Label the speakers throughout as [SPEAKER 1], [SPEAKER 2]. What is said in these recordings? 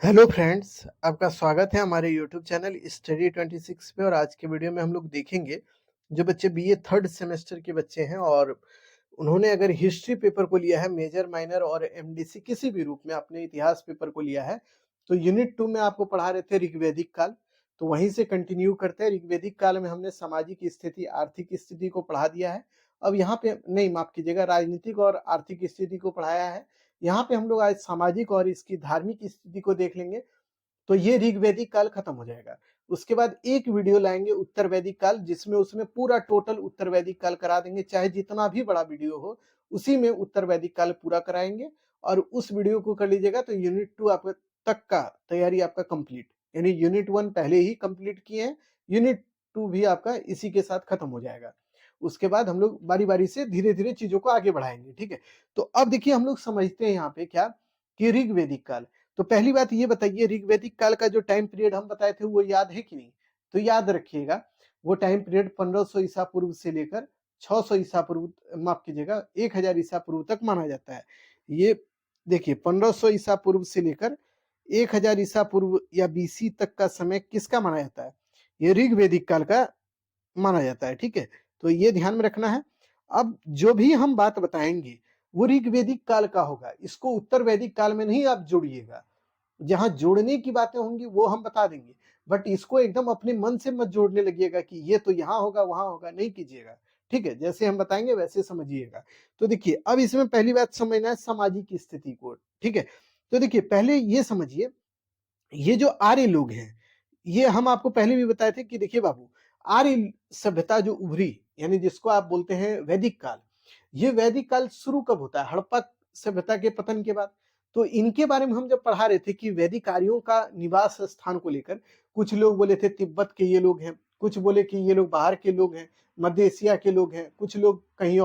[SPEAKER 1] Hello friends, आपका स्वागत है हमारे यूट्यूब चैनल स्टडी 26 पे। और आज के वीडियो में हम लोग देखेंगे जो बच्चे बीए थर्ड सेमेस्टर के बच्चे हैं और उन्होंने अगर हिस्ट्री पेपर को लिया है, मेजर माइनर और एमडीसी किसी भी रूप में आपने इतिहास पेपर को लिया है, तो यूनिट 2 में आपको पढ़ा रहे थे ऋग्वैदिक काल। तो वहीं से कंटिन्यू करते हैं। ऋग्वैदिक काल में हमने सामाजिक स्थिति, आर्थिक स्थिति को पढ़ा दिया है। अब यहाँ पे नहीं, माफ कीजिएगा, राजनीतिक और आर्थिक स्थिति को पढ़ाया है। यहाँ पे हम लोग आज सामाजिक और इसकी धार्मिक स्थिति को देख लेंगे। तो ये ऋग्वैदिक काल खत्म हो जाएगा। उसके बाद एक वीडियो लाएंगे उत्तर वैदिक काल, जिसमें उसमें पूरा टोटल उत्तर वैदिक काल करा देंगे, चाहे जितना भी बड़ा वीडियो हो उसी में उत्तर वैदिक काल पूरा कराएंगे। और उस वीडियो को कर लीजिएगा तो यूनिट 2 आपका तक का तैयारी आपका कंप्लीट, यानी यूनिट 1 पहले ही कंप्लीट किए हैं, यूनिट 2 भी आपका इसी के साथ खत्म हो जाएगा। उसके बाद हम लोग बारी बारी से धीरे धीरे चीजों को आगे बढ़ाएंगे, ठीक है। तो अब देखिए हम लोग समझते हैं यहाँ पे क्या कि ऋग्वैदिक काल। तो पहली बात ये बताइए, ऋग्वैदिक काल का जो टाइम पीरियड हम बताए थे वो याद है कि नहीं? तो याद रखिएगा, वो टाइम पीरियड 1500 ईसा पूर्व से लेकर 600 ईसा पूर्व, माफ कीजिएगा, 1000 ईसा पूर्व तक माना जाता है। ये देखिए 1500 ईसा पूर्व से लेकर 1000 ईसा पूर्व या बीसी तक का समय किसका माना जाता है? ये ऋग्वैदिक काल का माना जाता है, ठीक है। तो ये ध्यान में रखना है। अब जो भी हम बात बताएंगे वो ऋग्वैदिक काल का होगा, इसको उत्तर वैदिक काल में नहीं आप जोड़िएगा। जहां जोड़ने की बातें होंगी वो हम बता देंगे, बट इसको एकदम अपने मन से मत जोड़ने लगिएगा कि ये तो यहाँ होगा वहां होगा, नहीं कीजिएगा, ठीक है। जैसे हम बताएंगे वैसे समझिएगा। तो देखिए अब इसमें पहली बात समझना है सामाजिक स्थिति को, ठीक है। तो देखिए पहले ये समझिए, ये जो आर्य लोग हैं, ये हम आपको पहले भी बताए थे कि देखिए बाबू, आर्य सभ्यता जो उभरी, यानी जिसको आप बोलते हैं वैदिक काल, ये वैदिक काल शुरू कब होता है? हड़प्पा सभ्यता के पतन के बाद। तो इनके बारे में हम जब पढ़ा रहे थे कि वैदिक आर्यों का निवास स्थान को लेकर, कुछ लोग बोले थे तिब्बत के ये लोग हैं, कुछ बोले कि ये लोग बाहर के लोग हैं, मध्य एशिया के लोग हैं, कुछ लोग कहीं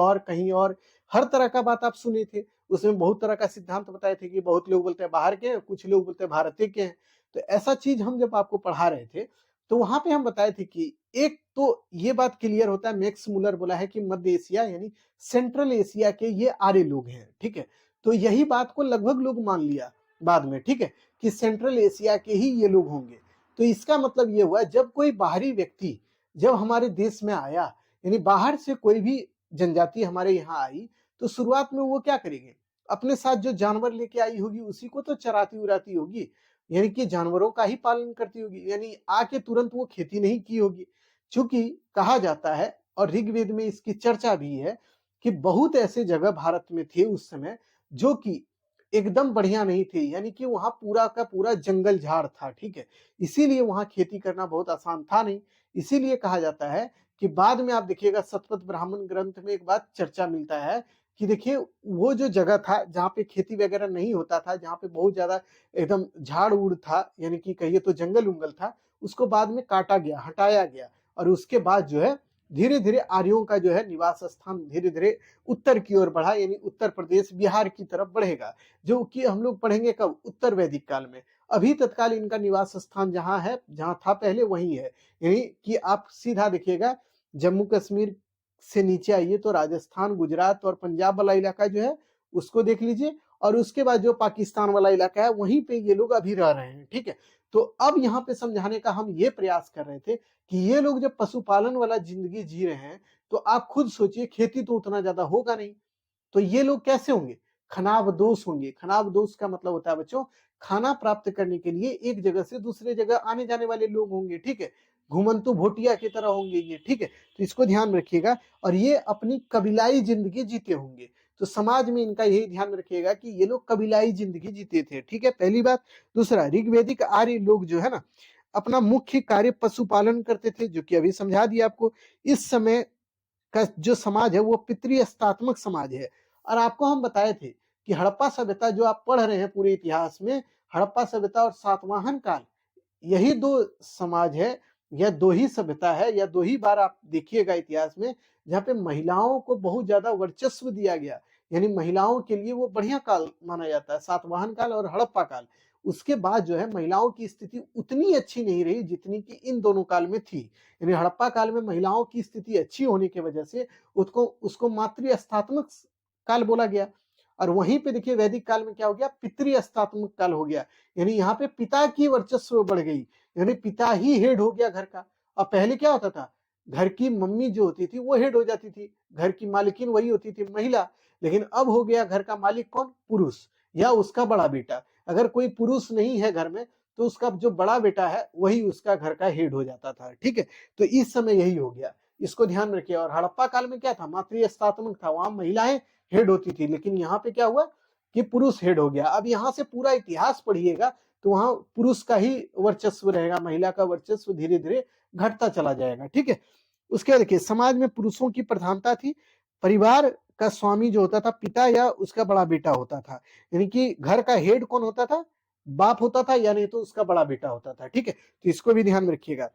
[SPEAKER 1] और, हर तरह का बात आप सुने थे। उसमें बहुत तरह का सिद्धांत बताए थे कि बहुत लोग बोलते हैं बाहर के हैं, कुछ लोग बोलते हैं भारत के हैं। तो ऐसा चीज हम जब आपको पढ़ा रहे थे तो वहां पे हम बताए थे कि एक तो ये बात क्लियर होता है, मैक्स मुलर बोला है कि मध्य एशिया यानी सेंट्रल एशिया के ये आर्य लोग हैं, ठीक है। तो यही बात को लगभग लोग मान लिया बाद में, ठीक है, कि सेंट्रल एशिया के ही ये लोग होंगे। तो इसका मतलब ये हुआ जब कोई बाहरी व्यक्ति जब हमारे देश में आया, यानी बाहर से कोई भी जनजाति हमारे यहाँ आई, तो शुरुआत में वो क्या करेंगे? अपने साथ जो जानवर लेके आई होगी उसी को तो चराती उराती होगी, यानी कि जानवरों का ही पालन करती होगी, यानी आके तुरंत वो खेती नहीं की होगी। चूंकि कहा जाता है और ऋग्वेद में इसकी चर्चा भी है कि बहुत ऐसे जगह भारत में थे उस समय जो कि एकदम बढ़िया नहीं थे, यानी कि वहां पूरा का पूरा जंगल झाड़ था, ठीक है। इसीलिए वहां खेती करना बहुत आसान था नहीं। इसीलिए कहा जाता है कि बाद में आप देखिएगा शतपथ ब्राह्मण ग्रंथ में एक बात चर्चा मिलता है कि देखिए वो जो जगह था जहाँ पे खेती वगैरह नहीं होता था, जहाँ पे बहुत ज्यादा एकदम झाड़ उड़ था, यानी कि कहिए तो जंगल उंगल था, उसको बाद में काटा गया, हटाया गया। और उसके बाद जो है धीरे धीरे आर्यों का जो है निवास स्थान धीरे धीरे उत्तर की ओर बढ़ा, यानी उत्तर प्रदेश बिहार की तरफ बढ़ेगा, जो कि हम लोग पढ़ेंगे कब? उत्तर वैदिक काल में। अभी तत्काल इनका निवास स्थान जहां है, जहां था पहले, वही है। यानी कि आप सीधा देखिएगा, जम्मू कश्मीर से नीचे आइए तो राजस्थान, गुजरात और पंजाब वाला इलाका जो है उसको देख लीजिए, और उसके बाद जो पाकिस्तान वाला इलाका है वहीं पे ये लोग अभी रह रहे हैं, ठीक है। तो अब यहाँ पे समझाने का हम ये प्रयास कर रहे थे कि ये लोग जब पशुपालन वाला जिंदगी जी रहे हैं, तो आप खुद सोचिए खेती तो उतना ज्यादा होगा नहीं, तो ये लोग कैसे होंगे? खनाबदोश होंगे। खनाबदोश का मतलब होता है बच्चों, खाना प्राप्त करने के लिए एक जगह से दूसरे जगह आने जाने वाले लोग होंगे, ठीक है। घुमंतु भोटिया की तरह होंगे ये, ठीक है। तो इसको ध्यान में रखिएगा। और ये अपनी कबीलाई जिंदगी जीते होंगे। तो समाज में इनका यही ध्यान में रखिएगा कि ये लोग कबीलाई जिंदगी जीते थे, ठीक है, पहली बात। दूसरा, ऋग्वैदिक आर्य लोग जो है ना, अपना मुख्य कार्य पशुपालन करते थे, जो कि अभी समझा दिया आपको। इस समय का जो समाज है वो पितृहस्तात्मक समाज है। और आपको हम बताए थे कि हड़प्पा सभ्यता जो आप पढ़ रहे हैं पूरे इतिहास में, हड़प्पा सभ्यता और सातवाहन काल, यही दो समाज है, या दो ही सभ्यता है, या दो ही बार आप देखिएगा इतिहास में जहाँ पे महिलाओं को बहुत ज्यादा वर्चस्व दिया गया, यानी महिलाओं के लिए वो बढ़िया काल माना जाता है, सातवाहन काल और हड़प्पा काल। उसके बाद जो है महिलाओं की स्थिति उतनी अच्छी नहीं रही जितनी कि इन दोनों काल में थी। यानी हड़प्पा काल में महिलाओं की स्थिति अच्छी होने की वजह से उसको उसको मातृहस्तात्मक काल बोला गया। और वहीं पे देखिए वैदिक काल में क्या हो गया, पितृहस्तात्मक काल हो गया, यानी यहाँ पे पिता की वर्चस्व बढ़ गई, यानी पिता ही हेड हो गया घर का। और पहले क्या होता था, घर की मम्मी जो होती थी वो हेड हो जाती थी, घर की मालकिन वही होती थी महिला, लेकिन अब हो गया घर का मालिक कौन, पुरुष या उसका बड़ा बेटा। अगर कोई पुरुष नहीं है घर में तो उसका जो बड़ा बेटा है वही उसका घर का हेड हो जाता था, ठीक है। तो इस समय यही हो गया, इसको ध्यान रखिए। और हड़प्पा काल में क्या था, मातृहस्तात्मक था, वहां महिलाएं हेड होती थी, लेकिन यहाँ पे क्या हुआ कि पुरुष हेड हो गया। अब यहाँ से पूरा इतिहास पढ़िएगा तो वहां पुरुष का ही वर्चस्व रहेगा, महिला का वर्चस्व धीरे धीरे घटता चला जाएगा, ठीक है। उसके बाद देखिए समाज में पुरुषों की प्रधानता थी, परिवार का स्वामी जो होता था पिता या उसका बड़ा बेटा होता था, यानी कि घर का हेड कौन होता था, बाप होता था, या नहीं तो उसका बड़ा बेटा होता था, ठीक है। तो इसको भी ध्यान में रखिएगा।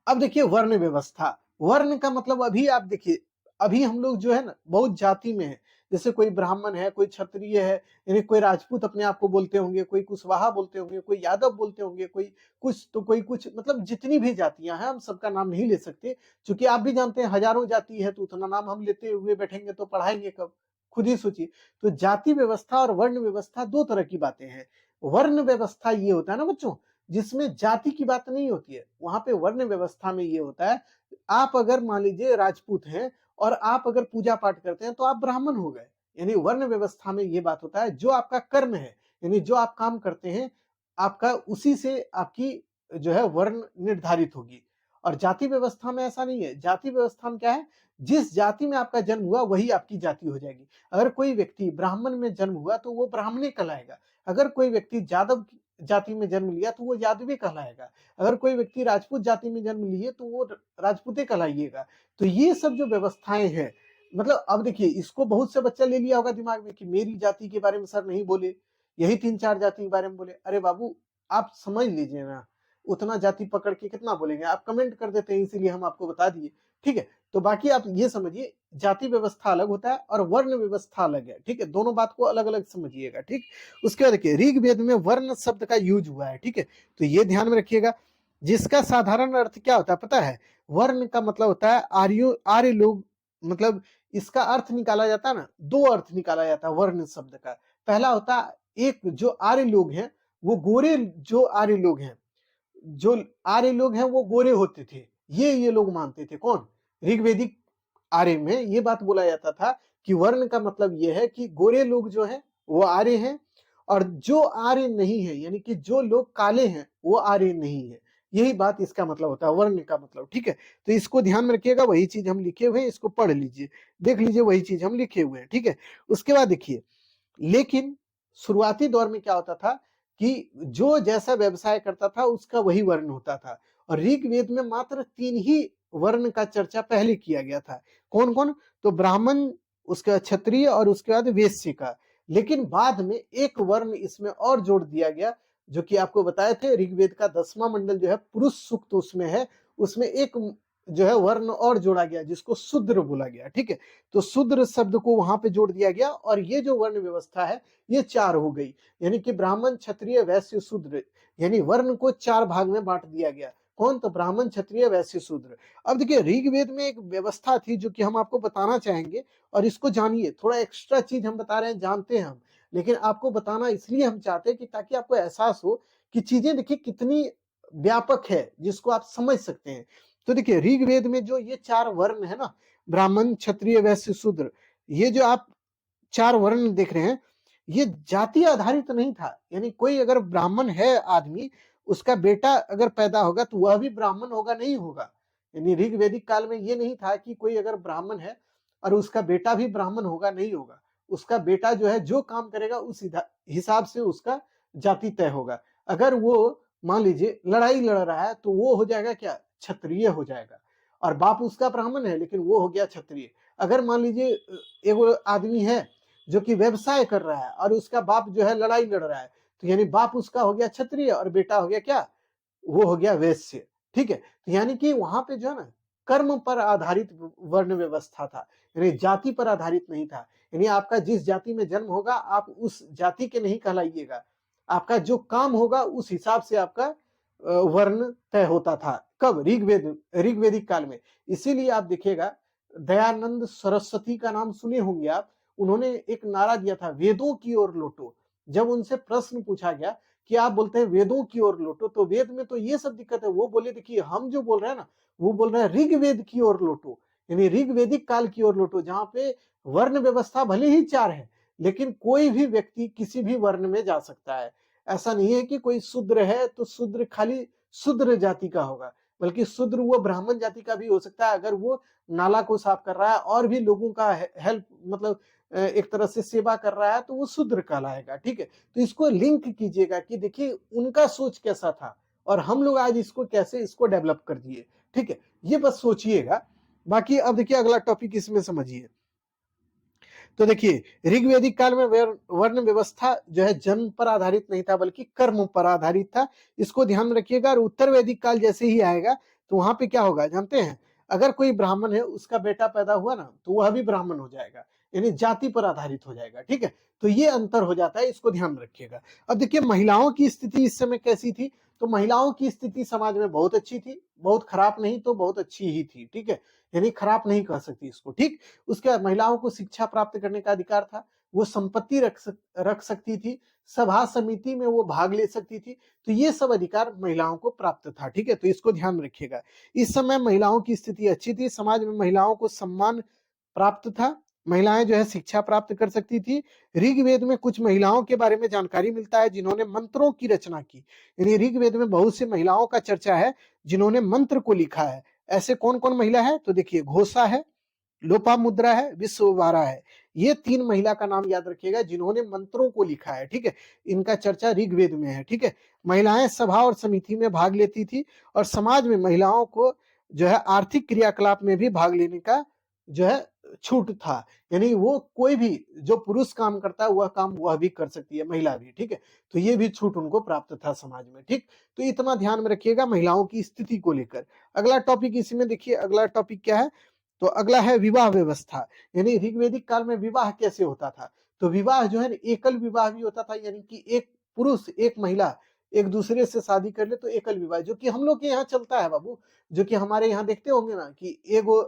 [SPEAKER 1] अब देखिए वर्ण व्यवस्था, वर्ण का मतलब अभी आप देखिए, अभी हम लोग जो है ना बहुत जाति में है, जैसे कोई ब्राह्मण है, कोई क्षत्रिय है, यानी कोई राजपूत अपने आप को बोलते होंगे, कोई कुशवाहा बोलते होंगे, कोई यादव बोलते होंगे, कोई कुछ तो कोई कुछ, मतलब जितनी भी जातियां हैं हम सबका नाम नहीं ले सकते, क्योंकि आप भी जानते हैं हजारों जाति है, तो उतना नाम हम लेते हुए बैठेंगे तो पढ़ाएंगे कब, खुद ही सोचिए। तो जाति व्यवस्था और वर्ण व्यवस्था दो तरह की बातें हैं। वर्ण व्यवस्था ये होता है ना बच्चों, जिसमें जाति की बात नहीं होती है, वहां पे वर्ण व्यवस्था में ये होता है, आप अगर मान लीजिए राजपूत हैं और आप अगर पूजा पाठ करते हैं तो आप ब्राह्मण हो गए। यानी वर्ण व्यवस्था में ये बात होता है, जो आपका कर्म है, यानी जो आप काम करते हैं, आपका उसी से आपकी जो है वर्ण निर्धारित होगी। और जाति व्यवस्था में ऐसा नहीं है, जाति व्यवस्था में क्या है, जिस जाति में आपका जन्म हुआ वही आपकी जाति हो जाएगी। अगर कोई व्यक्ति ब्राह्मण में जन्म हुआ तो वो ब्राह्मणे कहलाएगा, अगर कोई व्यक्ति यादव जाति में जन्म लिया तो वो यादवी कहलाएगा, अगर कोई व्यक्ति राजपूत जाति में जन्म लिए तो वो राजपूते कहलाइएगा। तो ये सब जो व्यवस्थाएं हैं, मतलब अब देखिए इसको बहुत से बच्चा ले लिया होगा दिमाग में कि मेरी जाति के बारे में सर नहीं बोले, यही 3-4 जाति के बारे में बोले। अरे बाबू आप समझ लीजिए ना, उतना जाति पकड़ के कितना बोलेंगे, आप कमेंट कर देते हैं इसीलिए हम आपको बता दिए, ठीक है। तो बाकी आप ये समझिए, जाति व्यवस्था अलग होता है और वर्ण व्यवस्था अलग है, ठीक है, दोनों बात को अलग अलग समझिएगा, ठीक। उसके बाद देखिए ऋग्वेद में वर्ण शब्द का यूज हुआ है, ठीक है, तो ये ध्यान में रखिएगा, जिसका साधारण अर्थ क्या होता है पता है, वर्ण का मतलब होता है आर्य लोग, मतलब इसका अर्थ निकाला जाता है ना, दो अर्थ निकाला जाता है वर्ण शब्द का। पहला होता है, एक जो आर्य लोग हैं वो गोरे, जो आर्य लोग हैं, जो आर्य लोग हैं वो गोरे होते थे, ये लोग मानते थे, कौन, ऋग्वेदिक आर्य में ये बात बोला जाता था कि वर्ण का मतलब ये है कि गोरे लोग जो हैं वो आर्य हैं, और जो आर्य नहीं है यानी कि जो लोग काले हैं वो आर्य नहीं है, यही बात इसका मतलब होता है वर्ण का मतलब, ठीक है। तो इसको ध्यान में रखिएगा, वही चीज हम लिखे हुए हैं, इसको पढ़ लीजिए, देख लीजिए वही चीज हम लिखे हुए हैं, ठीक है। उसके बाद देखिए, लेकिन शुरुआती दौर में क्या होता था कि जो जैसा व्यवसाय करता था उसका वही वर्ण होता था, और ऋग्वेद में मात्र 3 ही वर्ण का चर्चा पहले किया गया था, कौन कौन, तो ब्राह्मण, उसके बाद क्षत्रिय और उसके बाद वैश्य का। लेकिन बाद में एक वर्ण इसमें और जोड़ दिया गया, जो कि आपको बताए थे, ऋग्वेद का 10वां मंडल जो है पुरुष सूक्त उसमें है, उसमें एक जो है वर्ण और जोड़ा गया जिसको शूद्र बोला गया, ठीक है। तो शूद्र शब्द को वहां पे जोड़ दिया गया, और ये जो वर्ण व्यवस्था है ये 4 हो गई, यानी कि ब्राह्मण क्षत्रिय वैश्य शूद्र, यानी वर्ण को 4 भाग में बांट दिया गया, कौन, तो ब्राह्मण क्षत्रिय वैश्य शूद्र। अब देखिए ऋग्वेद में एक व्यवस्था थी जो कि हम आपको बताना चाहेंगे, और इसको जानिए, थोड़ा एक्स्ट्रा चीज हम बता रहे हैं, जानते हैं हम, लेकिन आपको बताना इसलिए हम चाहते हैं कि ताकि आपको एहसास हो कि चीजें देखिए कितनी व्यापक है, जिसको आप समझ सकते हैं। तो देखिए ऋग्वेद में जो ये 4 वर्ण है ना, ब्राह्मण क्षत्रिय वैश्य शूद्र, ये जो आप 4 वर्ण देख रहे हैं, ये जाति आधारित नहीं था, यानी कोई अगर ब्राह्मण है आदमी, उसका बेटा अगर पैदा होगा तो वह भी ब्राह्मण होगा, नहीं होगा। यानी ऋग्वेदिक काल में ये नहीं था कि कोई अगर ब्राह्मण है और उसका बेटा भी ब्राह्मण होगा, नहीं होगा, उसका बेटा जो है जो काम करेगा उस हिसाब से उसका जाति तय होगा। अगर वो मान लीजिए लड़ाई लड़ रहा है तो वो हो जाएगा क्या, क्षत्रिय हो जाएगा, और बाप उसका ब्राह्मण है लेकिन वो हो गया क्षत्रिय। अगर मान लीजिए एक आदमी है जो कि व्यवसाय कर रहा है और उसका बाप जो है लड़ाई लड़ रहा है, तो यानी बाप उसका हो गया क्षत्रिय और बेटा हो गया क्या, वो हो गया वैश्य, ठीक है। तो यानी कि वहां पे जो है ना कर्म पर आधारित वर्ण व्यवस्था था, यानी जाति पर आधारित नहीं था। यानी आपका जिस जाति में जन्म होगा आप उस जाति के नहीं कहलाइएगा, आपका जो काम होगा उस हिसाब से आपका वर्ण तय होता था, कब, ऋग्वेदिक काल में। इसीलिए आप देखिएगा दयानंद सरस्वती का नाम सुने होंगे आप, उन्होंने एक नारा दिया था, वेदों की ओर लौटो। जब उनसे प्रश्न पूछा गया कि आप बोलते हैं वेदों की ओर लौटो, तो वेद में तो ये सब दिक्कत है। वो बोले देखिए हम जो बोल रहे हैं ना, वो बोल रहे हैं ऋग्वेद की ओर लौटो, यानी ऋग्वेदिक काल की ओर लौटो, जहां पे वर्ण व्यवस्था भले ही 4 है, लेकिन कोई भी व्यक्ति किसी भी वर्ण में जा सकता है। ऐसा नहीं है कि कोई शूद्र है तो शूद्र खाली शूद्र जाति का होगा, बल्कि शूद्र वो ब्राह्मण जाति का भी हो सकता है। अगर वो नाला को साफ कर रहा है और भी लोगों का हेल्प, मतलब एक तरह से सेवा कर रहा है, तो वो शूद्र कहलाएगा। ठीक है, तो इसको लिंक कीजिएगा कि देखिए उनका सोच कैसा था और हम लोग आज इसको कैसे इसको डेवलप कर दिए। ठीक है, ये बस सोचिएगा। बाकी अब देखिए अगला टॉपिक इसमें समझिए। तो देखिए ऋग्वेदिक काल में वर्ण व्यवस्था जो है जन्म पर आधारित नहीं था, बल्कि कर्म पर आधारित था। इसको ध्यान में रखिएगा। और उत्तर वैदिक काल जैसे ही आएगा तो वहां पे क्या होगा जानते हैं, अगर कोई ब्राह्मण है उसका बेटा पैदा हुआ ना, तो वह भी ब्राह्मण हो जाएगा, यानी जाति पर आधारित हो जाएगा। ठीक है, तो ये अंतर हो जाता है, इसको ध्यान रखिएगा। अब देखिए महिलाओं की स्थिति इस समय कैसी थी। तो महिलाओं की स्थिति समाज में बहुत अच्छी थी, बहुत खराब नहीं तो बहुत अच्छी ही थी। ठीक है, यानी खराब नहीं कह सकती इसको। ठीक, उसके बाद महिलाओं को शिक्षा प्राप्त करने का अधिकार था, वो संपत्ति रख सकती थी, सभा समिति में वो भाग ले सकती थी। तो ये सब अधिकार महिलाओं को प्राप्त था। ठीक है, तो इसको ध्यान में रखिएगा। इस समय महिलाओं की स्थिति अच्छी थी, समाज में महिलाओं को सम्मान प्राप्त था, महिलाएं जो है शिक्षा प्राप्त कर सकती थी। ऋग्वेद में कुछ महिलाओं के बारे में जानकारी मिलता है जिन्होंने मंत्रों की रचना की, यानी ऋग्वेद में बहुत सी महिलाओं का चर्चा है जिन्होंने मंत्र को लिखा है। ऐसे कौन कौन महिला है, तो देखिए घोषा है, लोपामुद्रा है, विश्ववारा है। ये 3 महिला का नाम याद रखिएगा जिन्होंने मंत्रों को लिखा है। ठीक है, इनका चर्चा ऋग्वेद में है। ठीक है, महिलाएं सभा और समिति में भाग लेती थी और समाज में महिलाओं को जो है आर्थिक क्रियाकलाप में भी भाग लेने का जो है छूट था, यानी वो कोई भी जो पुरुष काम करता है वह काम वह भी कर सकती है, महिला भी। ठीक है, तो ये भी छूट उनको प्राप्त था समाज में। ठीक, तो इतना ध्यान में रखिएगा महिलाओं की स्थिति को लेकर। अगला टॉपिक इसी में देखिए, अगला टॉपिक क्या है, तो अगला है विवाह व्यवस्था, यानी ऋग्वेदिक काल में विवाह कैसे होता था। तो विवाह जो है एकल विवाह भी होता था, यानी कि एक पुरुष एक महिला एक दूसरे से शादी कर ले तो एकल विवाह, जो कि हम लोग के यहाँ चलता है बाबू, जो कि हमारे यहाँ देखते होंगे ना कि एगो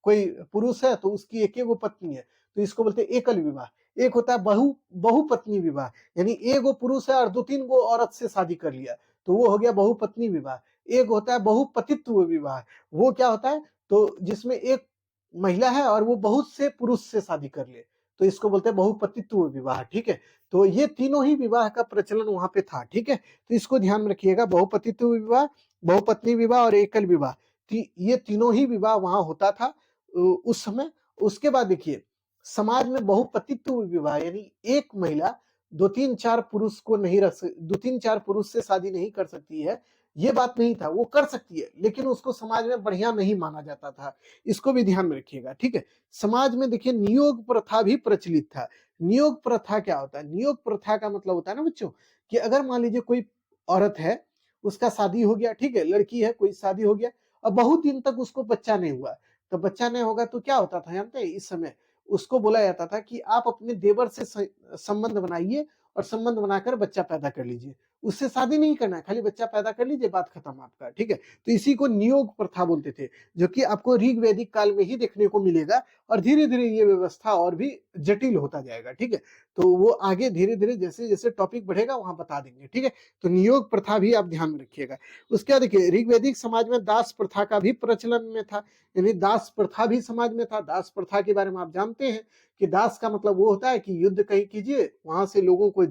[SPEAKER 1] कोई पुरुष है तो उसकी एक एगो पत्नी है, तो इसको बोलते हैं एकल विवाह। एक होता है बहुपत्नी विवाह, यानी एगो पुरुष है और 2-3 गो औरत से शादी कर लिया, तो वो हो गया बहुपत्नी विवाह। एक होता है बहुपतित्व विवाह, वो क्या होता है, तो जिसमें एक महिला है और वो बहुत से पुरुष से शादी कर ले, तो इसको बोलते हैं बहुपतित्व विवाह। ठीक है, तो ये तीनों ही विवाह का प्रचलन वहां पे था। ठीक है, तो इसको ध्यान में रखिएगा, बहुपतित्व विवाह, बहुपत्नी विवाह और एकल विवाह, ये तीनों ही विवाह वहां होता था उस समय। उसके बाद देखिए समाज में बहुपतित्व विवाह, यानी एक महिला 2-3-4 पुरुष को नहीं रख 2-3-4 पुरुष से शादी नहीं कर सकती है, ये बात नहीं था, वो कर सकती है लेकिन उसको समाज में बढ़िया नहीं माना जाता था। इसको भी ध्यान में रखिएगा। ठीक है, समाज में देखिए नियोग प्रथा भी प्रचलित था। नियोग प्रथा क्या होता है, नियोग प्रथा का मतलब होता है ना बच्चों, कि अगर मान लीजिए कोई औरत है, उसका शादी हो गया, ठीक है, लड़की है, कोई शादी हो गया, अब बहुत दिन तक उसको बच्चा नहीं हुआ, तो बच्चा नहीं होगा तो क्या होता था जानते हैं, इस समय उसको बोला जाता था कि आप अपने देवर से संबंध बनाइए और संबंध बनाकर बच्चा पैदा कर लीजिए, उससे शादी नहीं करना है, खाली बच्चा पैदा कर लीजिए, बात खत्म आपका। ठीक है, तो इसी को नियोग प्रथा बोलते थे, जो कि आपको ऋग्वेदिक काल में ही देखने को मिलेगा और धीरे धीरे ये व्यवस्था और भी जटिल होता जाएगा। ठीक है, तो वो आगे धीरे धीरे जैसे जैसे टॉपिक बढ़ेगा वहां बता देंगे। ठीक है, तो नियोग प्रथा भी आप ध्यान में रखिएगा। उसके बाद देखिए ऋग्वेदिक समाज में दास प्रथा का भी प्रचलन में था, यानी दास प्रथा भी समाज में था। दास प्रथा के बारे में आप जानते हैं कि दास का मतलब वो होता है कि युद्ध कहीं कीजिए, वहां से लोगों को,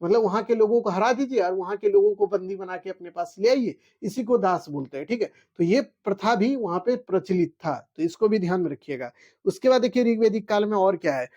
[SPEAKER 1] मतलब वहां के लोगों को हरा दीजिए और वहां के लोगों को बंदी बना के अपने पास ले आइए, इसी को दास बोलते हैं। ठीक है, तो ये प्रथा भी वहां पे प्रचलित था, तो इसको भी ध्यान में रखिएगा। उसके बाद देखिए ऋग्वेदिक काल में और क्या है,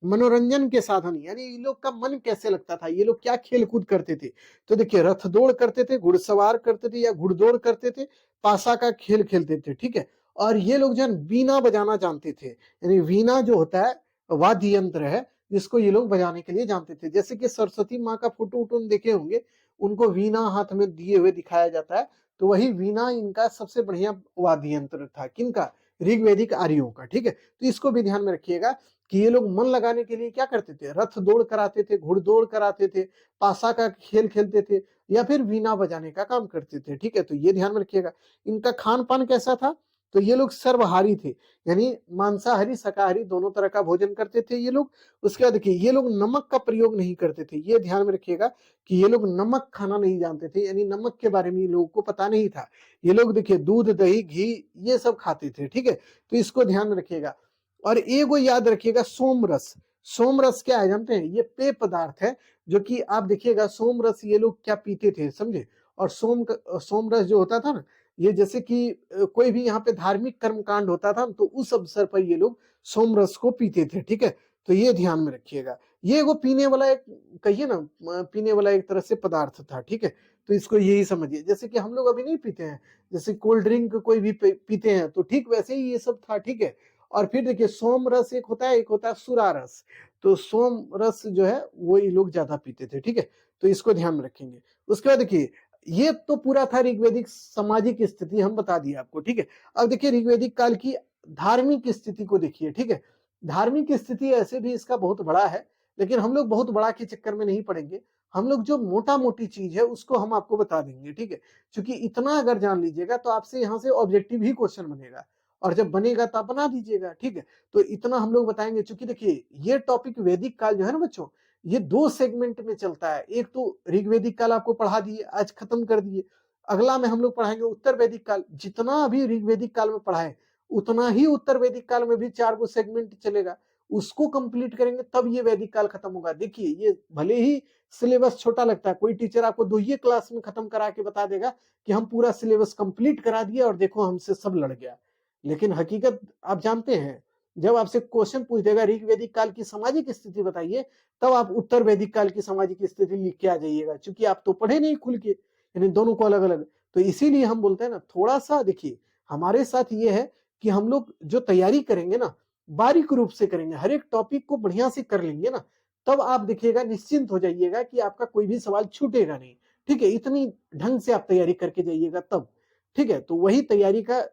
[SPEAKER 1] मनोरंजन के साधन, यानी इन लोग का मन कैसे लगता था, ये लोग क्या खेल कूद करते थे। तो देखिए रथ दौड़ करते थे, घुड़सवार करते थे या घुड़दौड़ करते थे, पासा का खेल खेलते थे। ठीक है, और ये लोग जो है वीणा बजाना जानते थे, यानी वीणा जो होता है वाद्य यंत्र है जिसको ये लोग बजाने के लिए जानते थे। जैसे कि सरस्वती माँ का फोटो उटो देखे होंगे, उनको वीणा हाथ में दिए हुए दिखाया जाता है, तो वही वीणा इनका सबसे बढ़िया वाद्य यंत्र था। किनका, ऋग्वेदिक आर्यों का। ठीक है, तो इसको भी ध्यान में रखिएगा कि ये लोग मन लगाने के लिए क्या करते थे, रथ दौड़ कराते थे, घुड़दौड़ कराते थे, पासा का खेल खेलते थे या फिर वीणा बजाने का काम करते थे। ठीक है, तो ये ध्यान में रखिएगा। इनका खान पान कैसा था, तो ये लोग सर्वहारी थे, यानी मांसाहारी शाकाहारी दोनों तरह का भोजन करते थे ये लोग। उसके बाद देखिए ये लोग नमक का प्रयोग नहीं करते थे, ये ध्यान में रखिएगा कि ये लोग नमक खाना नहीं जानते थे, यानी नमक के बारे में ये लोगों को पता नहीं था। ये लोग देखिए दूध दही घी ये सब खाते थे, ठीक है, तो इसको ध्यान में रखिएगा। और एगो याद रखिएगा सोमरस। सोमरस क्या है जानते हैं, ये पेय पदार्थ है जो कि आप देखिएगा सोमरस ये लोग क्या पीते थे समझे। और सोमरस जो होता था ना, ये जैसे कि कोई भी यहाँ पे धार्मिक कर्मकांड होता था तो उस अवसर पर ये लोग सोमरस को पीते थे, ठीक है, तो ये ध्यान में रखिएगा। ये वो पीने वाला एक कहिए ना पीने वाला एक तरह से पदार्थ था, ठीक है, तो इसको यही समझिए। जैसे कि हम लोग अभी नहीं पीते हैं, जैसे कोल्ड ड्रिंक कोई भी पीते हैं तो ठीक वैसे ही ये सब था, ठीक है। और फिर देखिए सोम रस एक होता है, एक होता है सुरा रस। तो सोम रस जो है वो ये लोग ज्यादा पीते थे, ठीक है, तो इसको ध्यान में रखेंगे। उसके बाद देखिए ये तो पूरा था ऋग्वेदिक सामाजिक स्थिति हम बता दिए आपको, ठीक है। अब देखिए ऋग्वेदिक काल की धार्मिक स्थिति को देखिए, ठीक है। धार्मिक स्थिति ऐसे भी इसका बहुत बड़ा है, लेकिन हम लोग बहुत बड़ा के चक्कर में नहीं पड़ेंगे। हम लोग जो मोटा मोटी चीज है उसको हम आपको बता देंगे, ठीक है, क्योंकि इतना अगर जान लीजिएगा तो आपसे यहाँ से ऑब्जेक्टिव ही क्वेश्चन बनेगा, और जब बनेगा तो आप बना दीजिएगा, ठीक है। तो इतना हम लोग बताएंगे, क्योंकि देखिए ये टॉपिक वैदिक काल जो है ना बच्चों, ये दो सेगमेंट में चलता है। एक तो ऋग्वेदिक काल आपको पढ़ा दिए, आज खत्म कर दिए। अगला में हम लोग पढ़ाएंगे उत्तर वैदिक काल। जितना अभी ऋग्वेदिक काल में पढ़ाए उतना ही उत्तर वैदिक काल में भी 4 गो सेगमेंट चलेगा, उसको कंप्लीट करेंगे तब ये वैदिक काल खत्म होगा। देखिए ये भले ही सिलेबस छोटा लगता है, कोई टीचर आपको 2 ही क्लास में खत्म करा के बता देगा कि हम पूरा सिलेबस कंप्लीट करा दिए और देखो हमसे सब लड़ गया, लेकिन हकीकत आप जानते हैं, जब आपसे क्वेश्चन पूछ देगा ऋग्वेदिक काल की सामाजिक स्थिति बताइए, तब आप उत्तर वैदिक काल की सामाजिक स्थिति लिख के आ जाइएगा, क्योंकि आप तो पढ़े नहीं खुल के, यानी दोनों को अलग अलग। तो इसीलिए हम बोलते हैं ना, थोड़ा सा देखिए हमारे साथ ये है कि हम लोग जो तैयारी करेंगे ना बारीक रूप से करेंगे, हर एक टॉपिक को बढ़िया से कर लेंगे ना, तब आप देखिएगा निश्चिंत हो जाइएगा कि आपका कोई भी सवाल छूटेगा नहीं, ठीक है। इतनी ढंग से आप तैयारी करके जाइएगा तब, ठीक है। तो वही तैयारी का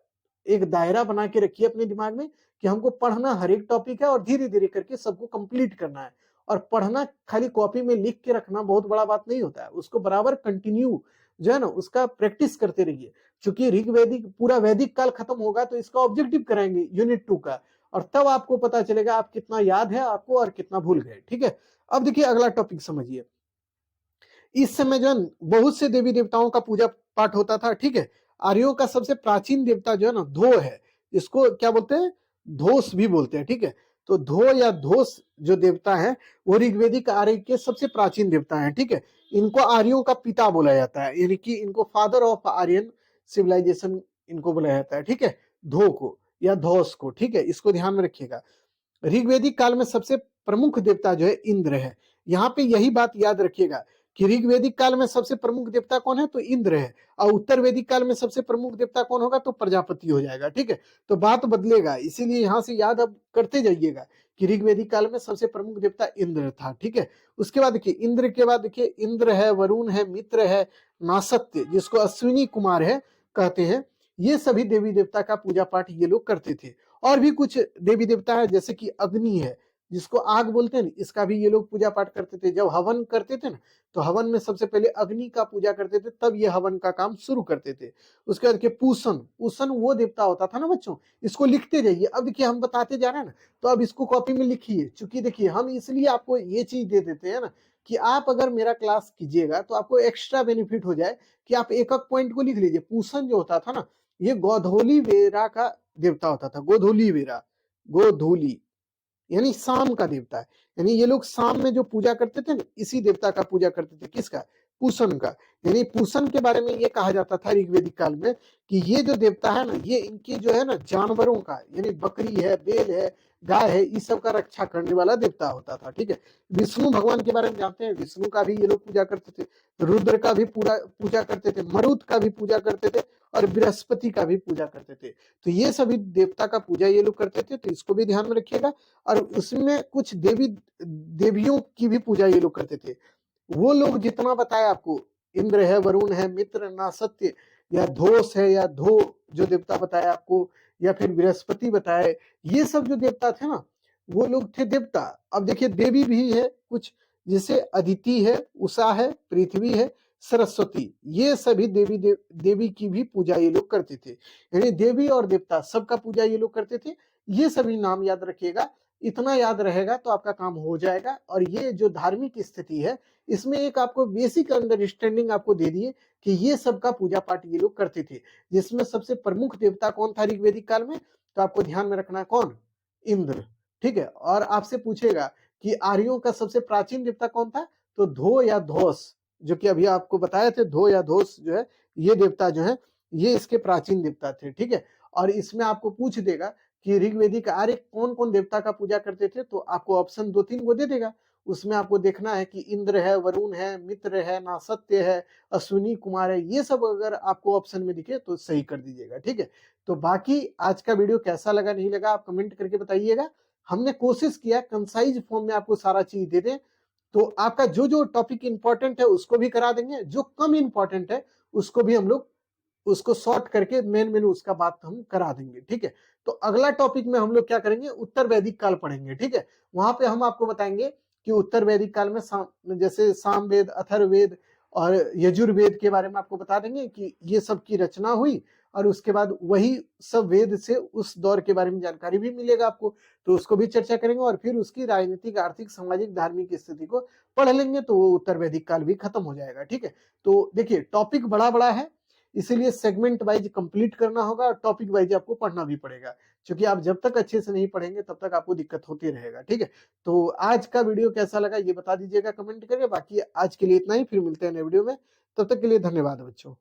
[SPEAKER 1] एक दायरा बना के रखिए अपने दिमाग में कि हमको पढ़ना हर एक टॉपिक है और धीरे धीरे करके सबको कंप्लीट करना है। और पढ़ना खाली कॉपी में लिख के रखना बहुत बड़ा बात नहीं होता है, उसको बराबर कंटिन्यू जो है ना उसका प्रैक्टिस करते रहिए। चूंकि ऋग्वेदिक पूरा वैदिक काल खत्म होगा तो इसका ऑब्जेक्टिव कराएंगे यूनिट 2 का, और तब आपको पता चलेगा आप कितना याद है आपको और कितना भूल गए, ठीक है। अब देखिए अगला टॉपिक समझिए। इस समय जो है बहुत से देवी देवताओं का पूजा पाठ होता था, ठीक है। आर्यों का सबसे प्राचीन देवता जो है ना धो है, इसको क्या बोलते हैं, धोस भी बोलते हैं, ठीक है। तो धो या धोस जो देवता है वो ऋग्वेदिक आर्य के सबसे प्राचीन देवता है, ठीक है। इनको आर्यों का पिता बोला जाता है, यानी कि इनको फादर ऑफ आर्यन सिविलाइजेशन इनको बोला जाता है, ठीक है, धो को या धोस को, ठीक है, इसको ध्यान में रखिएगा। ऋग्वेदिक काल में सबसे प्रमुख देवता जो है इंद्र है। यहाँ पे यही बात याद रखिएगा कि ऋग्वेदिक काल में सबसे प्रमुख देवता कौन है, तो इंद्र है, और उत्तर वैदिक काल में सबसे प्रमुख देवता कौन होगा, तो प्रजापति हो जाएगा, ठीक है। तो बात बदलेगा, इसीलिए यहाँ से याद अब करते जाइएगा कि ऋग्वेदिक काल में सबसे प्रमुख देवता इंद्र था, ठीक है। उसके बाद देखिए इंद्र के बाद देखिए इंद्र है, वरुण है, मित्र है, नासत्य जिसको अश्विनी कुमार है कहते हैं, ये सभी देवी देवता का पूजा पाठ ये लोग करते थे। और भी कुछ देवी देवता है जैसे कि अग्नि है जिसको आग बोलते हैं, इसका भी ये लोग पूजा पाठ करते थे। जब हवन करते थे ना तो हवन में सबसे पहले अग्नि का पूजा करते थे, तब ये हवन का काम शुरू करते थे। उसके बाद पूषण, पूषण वो देवता होता था ना बच्चों, इसको लिखते जाइए। अब देखिए हम बताते जा रहे हैं ना, तो अब इसको कॉपी में लिखिए, चूंकि देखिए हम इसलिए आपको ये चीज दे देते हैं ना कि आप अगर मेरा क्लास कीजिएगा तो आपको एक्स्ट्रा बेनिफिट हो जाए कि आप एक एक पॉइंट को लिख लीजिए। पूषण जो होता था ना, ये गोधूली वेरा का देवता होता था, गोधूली वेरा, गोधूली यानी शाम का देवता है। यानी ये लोग शाम में जो पूजा करते थे ना, इसी देवता का पूजा करते थे, किसका, पूषण का। यानी पूषण के बारे में ये कहा जाता था ऋग्वेदिक काल में कि ये जो देवता है ना, ये इनकी जो है ना जानवरों का, यानी बकरी है, बैल है, गाय है, इस सब का रक्षा करने वाला देवता होता था, ठीक है। विष्णु भगवान के बारे में जानते हैं, विष्णु का भी ये लोग पूजा करते थे, रुद्र का भी पूरा पूजा करते थे, मरुत का भी पूजा करते थे, और बृहस्पति का भी पूजा करते थे। तो ये सभी देवता का पूजा ये लोग करते थे, तो इसको भी ध्यान में रखिएगा। और उसमें कुछ देवियों की भी पूजा ये लोग करते थे। वो लोग जितना बताया आपको, इंद्र है, वरुण है, मित्र, नासत्य या धोस है, या धो जो देवता बताया आपको, या फिर बृहस्पति बताए, ये सब जो देवता थे ना वो लोग थे देवता। अब देखिए देवी भी है कुछ, जैसे अदिति है, उषा है, पृथ्वी है, सरस्वती, ये सभी देवी की भी पूजा ये लोग करते थे। यानी देवी और देवता सबका पूजा ये लोग करते थे। ये सभी नाम याद रखिएगा, इतना याद रहेगा तो आपका काम हो जाएगा। और ये जो धार्मिक स्थिति है, इसमें एक आपको बेसिक अंडरस्टैंडिंग आपको दे दिए कि ये सबका पूजा पाठ ये लोग करते थे। जिसमें सबसे प्रमुख देवता कौन था ऋग्वेदिक काल में, तो आपको ध्यान में रखना है कौन, इंद्र। ठीक है, और आपसे पूछेगा कि आर्यों का सबसे प्राचीन देवता कौन था, तो धो या धोस, जो कि अभी आपको बताए थे, धो या धोस जो है, ये देवता जो है, ये इसके प्राचीन देवता थे। ठीक है, और इसमें आपको पूछ देगा कि ऋग्वेदिक आर्य कौन कौन देवता का पूजा करते थे, तो आपको ऑप्शन 2-3 को दे देगा। उसमें आपको देखना है कि इंद्र है, वरुण है, मित्र है, नासत्य है, अश्विनी कुमार है, ये सब अगर आपको ऑप्शन में दिखे तो सही कर दीजिएगा। ठीक है, तो बाकी आज का वीडियो कैसा लगा नहीं लगा आप कमेंट करके बताइएगा। हमने कोशिश किया कंसाइज फॉर्म में आपको सारा चीज दे दें, तो आपका जो जो टॉपिक इंपॉर्टेंट है उसको भी करा देंगे, जो कम इंपॉर्टेंट है उसको भी हम लोग उसको शॉर्ट करके मेन उसका बात हम करा देंगे। ठीक है, तो अगला टॉपिक में हम लोग क्या करेंगे, उत्तर वैदिक काल पढ़ेंगे। ठीक है, वहां पे हम आपको बताएंगे कि उत्तर वैदिक काल में जैसे सामवेद, अथर्ववेद और यजुर्वेद के बारे में आपको बता देंगे कि ये सब की रचना हुई, और उसके बाद वही सब वेद से उस दौर के बारे में जानकारी भी मिलेगा आपको, तो उसको भी चर्चा करेंगे। और फिर उसकी राजनीतिक, आर्थिक, सामाजिक, धार्मिक स्थिति को पढ़ लेंगे, तो वो उत्तर वैदिक काल भी खत्म हो जाएगा। ठीक है, तो देखिए टॉपिक बड़ा बड़ा है, इसीलिए सेगमेंट वाइज कंप्लीट करना होगा और टॉपिक वाइज आपको पढ़ना भी पड़ेगा, क्योंकि आप जब तक अच्छे से नहीं पढ़ेंगे तब तक आपको दिक्कत होती रहेगा। ठीक है, तो आज का वीडियो कैसा लगा ये बता दीजिएगा कमेंट करके। बाकी आज के लिए इतना ही, फिर मिलते हैं नए वीडियो में, तब तक के लिए धन्यवाद बच्चों।